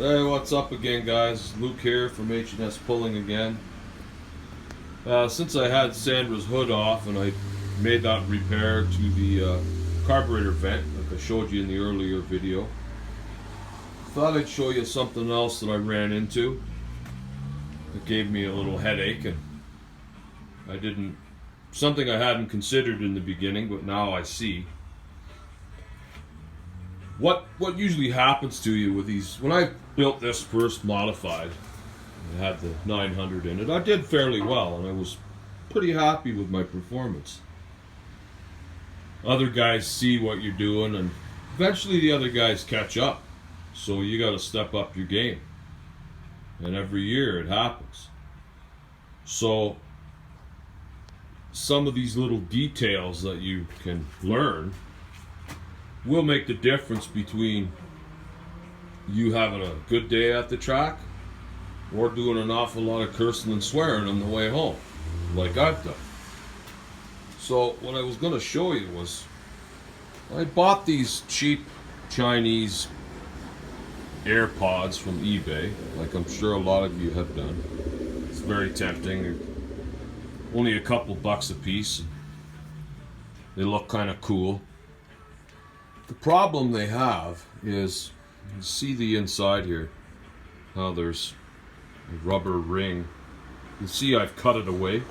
Hey, what's up again, guys? Luke here from H&S Pulling again. Since I had Sandra's hood off and I made that repair to the carburetor vent, like I showed you in the earlier video, thought I'd show you something else that I ran into. It gave me a little headache, and something I hadn't considered in the beginning, but now I see. What usually happens to you with these? When I built this first modified, I had the 900 in it. I did fairly well, and I was pretty happy with my performance. Other guys see what you're doing, and eventually the other guys catch up. So you got to step up your game. And every year it happens. So some of these little details that you can learn will make the difference between you having a good day at the track or doing an awful lot of cursing and swearing on the way home, like I've done. So what I was going to show you was, I bought these cheap Chinese AirPods from eBay, like I'm sure a lot of you have done. It's very tempting. They're only a couple bucks a piece. They look kind of cool. The problem they have is, you see the inside here, how there's a rubber ring. You see I've cut it away.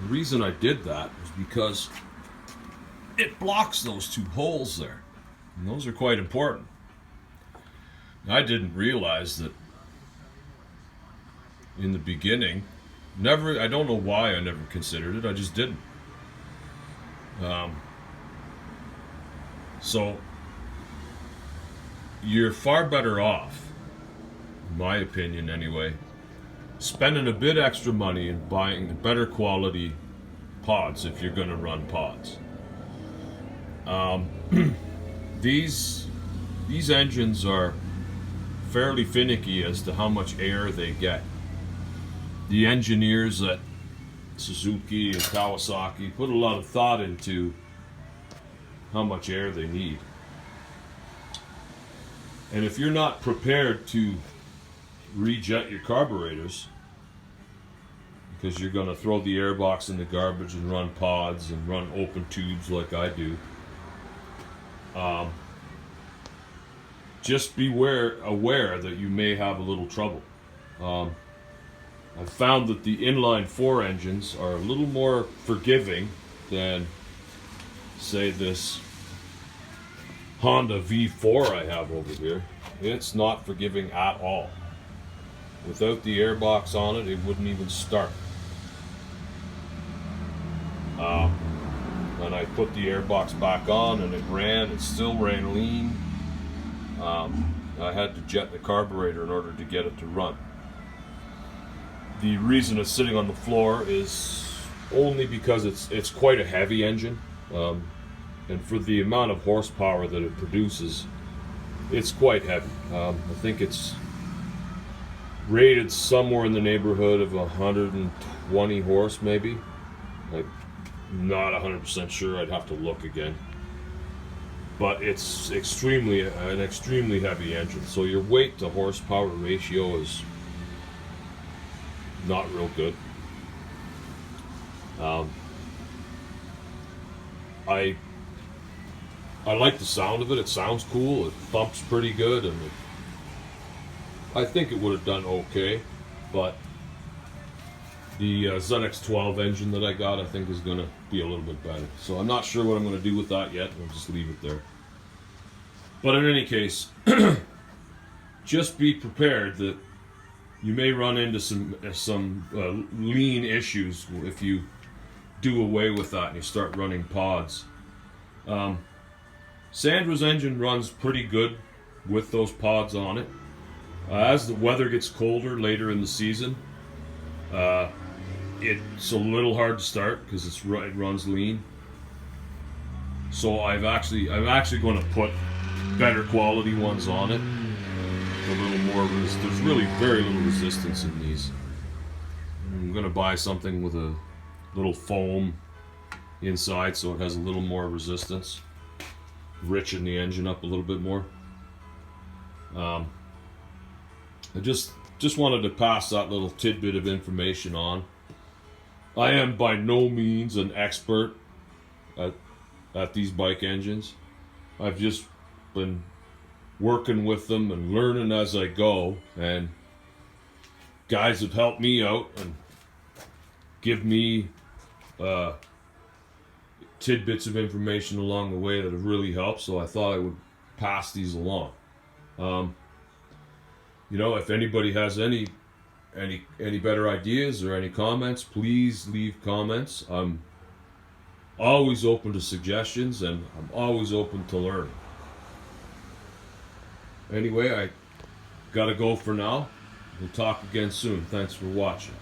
The reason I did that was because it blocks those two holes there. And those are quite important. I didn't realize that in the beginning. I don't know why I never considered it, I just didn't. So you're far better off, in my opinion anyway, spending a bit extra money and buying better quality pods if you're going to run pods. These engines are fairly finicky as to how much air they get. The engineers at Suzuki and Kawasaki put a lot of thought into how much air they need. And if you're not prepared to rejet your carburetors, because you're going to throw the airbox in the garbage and run pods and run open tubes like I do, just be aware that you may have a little trouble. I've found that the inline 4 engines are a little more forgiving than, say, this Honda V4 I have over here. It's not forgiving at all. Without the airbox on it, it wouldn't even start. And I put the airbox back on and it still ran lean. I had to jet the carburetor in order to get it to run. The reason it's sitting on the floor is only because it's quite a heavy engine, and for the amount of horsepower that it produces, it's quite heavy. I think it's rated somewhere in the neighborhood of 120 horse, maybe. I'm not 100% sure. I'd have to look again. But it's an extremely heavy engine. So your weight to horsepower ratio is not real good. I like the sound of it. It sounds cool. It thumps pretty good, and I think it would have done okay. But the Zenix 12 engine that I got, I think, is going to be a little bit better. So I'm not sure what I'm going to do with that yet. I'll just leave it there. But in any case, just be prepared that you may run into some lean issues if you do away with that and you start running pods. Sandra's engine runs pretty good with those pods on it. As the weather gets colder later in the season, it's a little hard to start because it runs lean. So I'm actually going to put better quality ones on it. A little more. There's really very little resistance in these. I'm going to buy something with a little foam inside so it has a little more resistance. Richen the engine up a little bit more. I just wanted to pass that little tidbit of information on. I am by no means an expert at these bike engines. I've just been working with them and learning as I go, and guys have helped me out and give me tidbits of information along the way that have really helped, so I thought I would pass these along. If anybody has any better ideas or any comments, please leave comments. I'm always open to suggestions, and I'm always open to learning. Anyway, I gotta go for now. We'll talk again soon. Thanks for watching.